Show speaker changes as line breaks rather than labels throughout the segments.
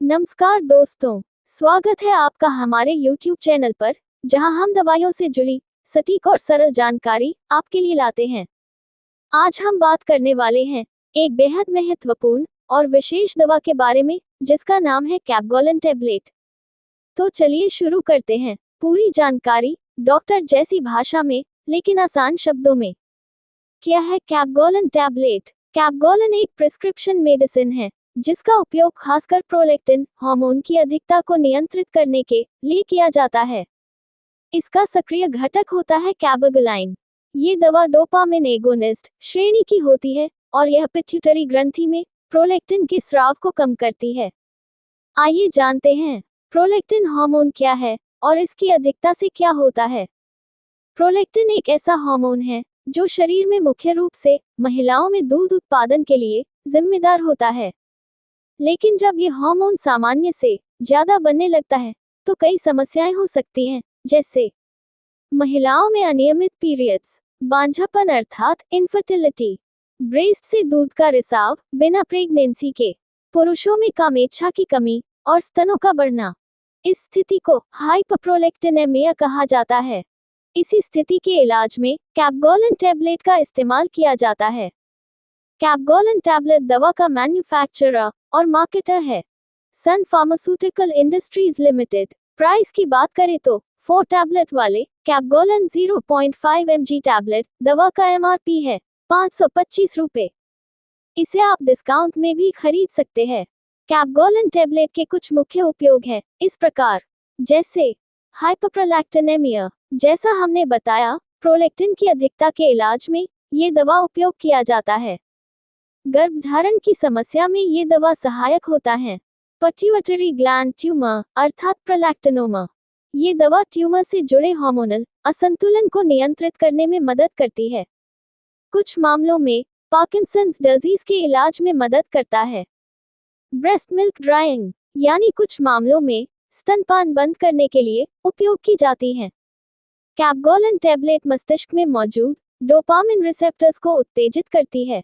नमस्कार दोस्तों, स्वागत है आपका हमारे YouTube चैनल पर, जहां हम दवाइयों से जुड़ी सटीक और सरल जानकारी आपके लिए लाते हैं। आज हम बात करने वाले हैं एक बेहद महत्वपूर्ण और विशेष दवा के बारे में, जिसका नाम है कैपगोलन टैबलेट। तो चलिए शुरू करते हैं पूरी जानकारी डॉक्टर जैसी भाषा में, लेकिन आसान शब्दों में। क्या है कैपगोलन टैबलेट? कैपगोलन एक प्रिस्क्रिप्शन मेडिसिन है जिसका उपयोग खासकर प्रोलैक्टिन हार्मोन की अधिकता को नियंत्रित करने के लिए किया जाता है। इसका सक्रिय घटक होता है कैबगोलाइन। ये दवा डोपामिन एगोनिस्ट श्रेणी की होती है और यह पिट्यूटरी ग्रंथि में प्रोलैक्टिन के स्राव को कम करती है। आइए जानते हैं प्रोलैक्टिन हार्मोन क्या है और इसकी अधिकता से क्या होता है। प्रोलैक्टिन एक ऐसा हार्मोन है जो शरीर में मुख्य रूप से महिलाओं में दूध उत्पादन के लिए जिम्मेदार होता है। लेकिन जब ये हार्मोन सामान्य से ज्यादा बनने लगता है तो कई समस्याएं हो सकती हैं, जैसे महिलाओं में अनियमित पीरियड्स, बांझापन अर्थात इनफर्टिलिटी, ब्रेस्ट से दूध का रिसाव बिना प्रेगनेंसी के, पुरुषों में कामेच्छा की कमी और स्तनों का बढ़ना। इस स्थिति को हाइपरप्रोलैक्टिनेमिया कहा जाता है। इसी स्थिति के इलाज में कैपगोलन टैबलेट का इस्तेमाल किया जाता है। कैपगोलन टैबलेट दवा का मैन्युफैक्चरर और मार्केटर है सन फार्मास्यूटिकल इंडस्ट्रीज लिमिटेड। प्राइस की बात करें तो 4 टैबलेट वाले कैपगोलन 0.5 mg टैबलेट दवा का MRP है 525 रुपए। इसे आप डिस्काउंट में भी खरीद सकते हैं। कैपगोलन टैबलेट के कुछ मुख्य उपयोग हैं इस प्रकार, जैसे हाइपरप्रोलैक्टिनेमिया। जैसा हमने बताया, प्रोलैक्टिन की अधिकता के इलाज में ये दवा उपयोग किया जाता है। गर्भधारण की समस्या में ये दवा सहायक होता है। पिट्यूटरी ग्लैंड ट्यूमर अर्थात प्रोलैक्टिनोमा। ये दवा ट्यूमर से जुड़े हार्मोनल असंतुलन को नियंत्रित करने में मदद करती है। कुछ मामलों में पार्किंसंस डिजीज के इलाज में मदद करता है। ब्रेस्ट मिल्क ड्राइंग यानी कुछ मामलों में स्तनपान बंद करने के लिए उपयोग की जाती है। कैपगोलन टैबलेट मस्तिष्क में मौजूद डोपामिन रिसेप्टर्स को उत्तेजित करती है।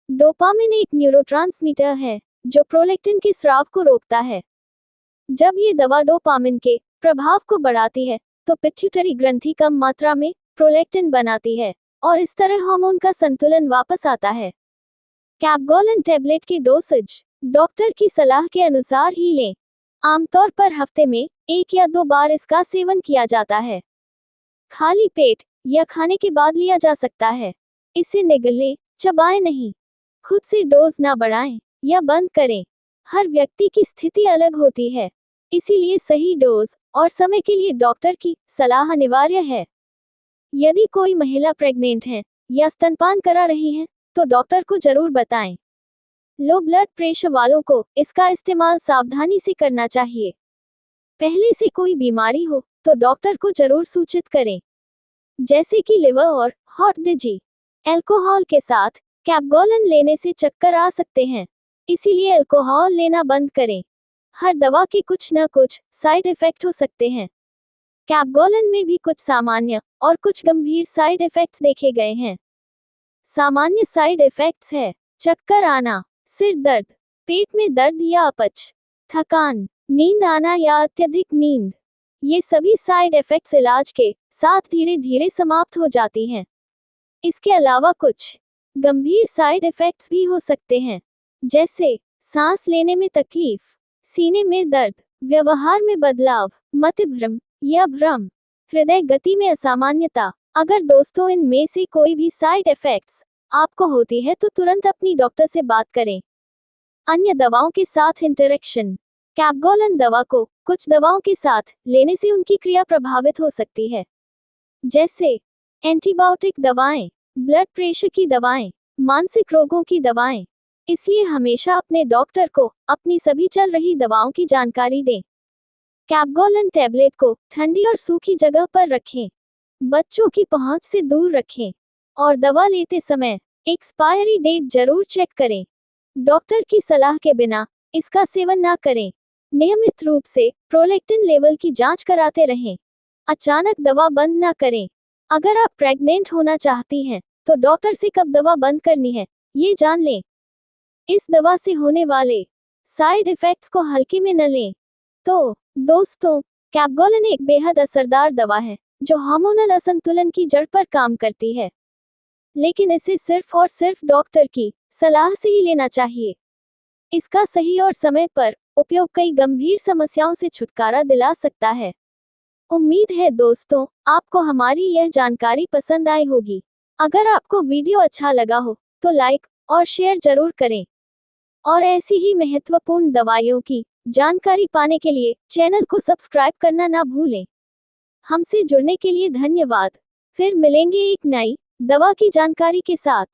डोपामिन एक न्यूरोट्रांसमीटर है जो प्रोलैक्टिन के स्राव को रोकता है। जब ये दवा डोपामिन के प्रभाव को बढ़ाती है तो पिट्यूटरी ग्रंथि कम मात्रा में प्रोलैक्टिन बनाती है और इस तरह हार्मोन का संतुलन वापस आता है। कैपगोलन टैबलेट की डोसेज डॉक्टर की सलाह के अनुसार ही लें। आमतौर पर हफ्ते में 1 या 2 बार इसका सेवन किया जाता है। खाली पेट या खाने के बाद लिया जा सकता है। इसे निगलें, चबाएं नहीं। खुद से डोज ना बढ़ाएं या बंद करें। हर व्यक्ति की स्थिति अलग होती है, इसीलिए सही डोज और समय के लिए डॉक्टर की सलाह अनिवार्य है। यदि कोई महिला प्रेग्नेंट है या स्तनपान करा रही है तो डॉक्टर को जरूर बताएं। लो ब्लड प्रेशर वालों को इसका इस्तेमाल सावधानी से करना चाहिए। पहले से कोई बीमारी हो तो डॉक्टर को जरूर सूचित करें, जैसे कि लिवर और हार्ट डिजीज। अल्कोहल के साथ कैपगोलन लेने से चक्कर आ सकते हैं, इसीलिए अल्कोहल लेना बंद करें। हर दवा के कुछ न कुछ साइड इफेक्ट हो सकते हैं। कैपगोलन में भी कुछ सामान्य और कुछ गंभीर साइड इफेक्ट्स देखे गए हैं। सामान्य साइड इफेक्ट्स है चक्कर आना, सिर दर्द, पेट में दर्द या अपच, थकान, नींद आना या अत्यधिक नींद। ये सभी साइड इफेक्ट्स इलाज के साथ धीरे धीरे समाप्त हो जाती हैं। इसके अलावा कुछ गंभीर साइड इफेक्ट्स भी हो सकते हैं, जैसे सांस लेने में तकलीफ, सीने में दर्द, व्यवहार में बदलाव, मतिभ्रम या भ्रम, हृदय गति में असामान्यता। अगर दोस्तों इनमें से कोई भी साइड इफेक्ट्स आपको होती है तो तुरंत अपनी डॉक्टर से बात करें। अन्य दवाओं के साथ इंटरेक्शन। कैपगोलन दवा को कुछ दवाओं के साथ लेने से उनकी क्रिया प्रभावित हो सकती है, जैसे एंटीबायोटिक दवाएं, ब्लड प्रेशर की दवाएं, मानसिक रोगों की दवाएं। इसलिए हमेशा अपने डॉक्टर को अपनी सभी चल रही दवाओं की जानकारी दें। कैपगोलन टैबलेट को ठंडी और सूखी जगह पर रखें, बच्चों की पहुंच से दूर रखें और दवा लेते समय एक्सपायरी डेट जरूर चेक करें। डॉक्टर की सलाह के बिना इसका सेवन ना करें। नियमित रूप से प्रोलैक्टिन लेवल की जांच कराते रहें। अचानक दवा बंद ना करें। अगर आप प्रेग्नेंट होना चाहती हैं तो डॉक्टर से कब दवा बंद करनी है ये जान लें। इस दवा से होने वाले साइड इफेक्ट्स को हल्के में न लें। तो दोस्तों, कैप्गोलिन एक बेहद असरदार दवा है जो हार्मोनल असंतुलन की जड़ पर काम करती है, लेकिन इसे सिर्फ और सिर्फ डॉक्टर की सलाह से ही लेना चाहिए। इसका सही और समय पर उपयोग कई गंभीर समस्याओं से छुटकारा दिला सकता है। उम्मीद है दोस्तों, आपको हमारी यह जानकारी पसंद आई होगी। अगर आपको वीडियो अच्छा लगा हो तो लाइक और शेयर जरूर करें, और ऐसी ही महत्वपूर्ण दवाइयों की जानकारी पाने के लिए चैनल को सब्सक्राइब करना ना भूलें। हमसे जुड़ने के लिए धन्यवाद। फिर मिलेंगे एक नई दवा की जानकारी के साथ।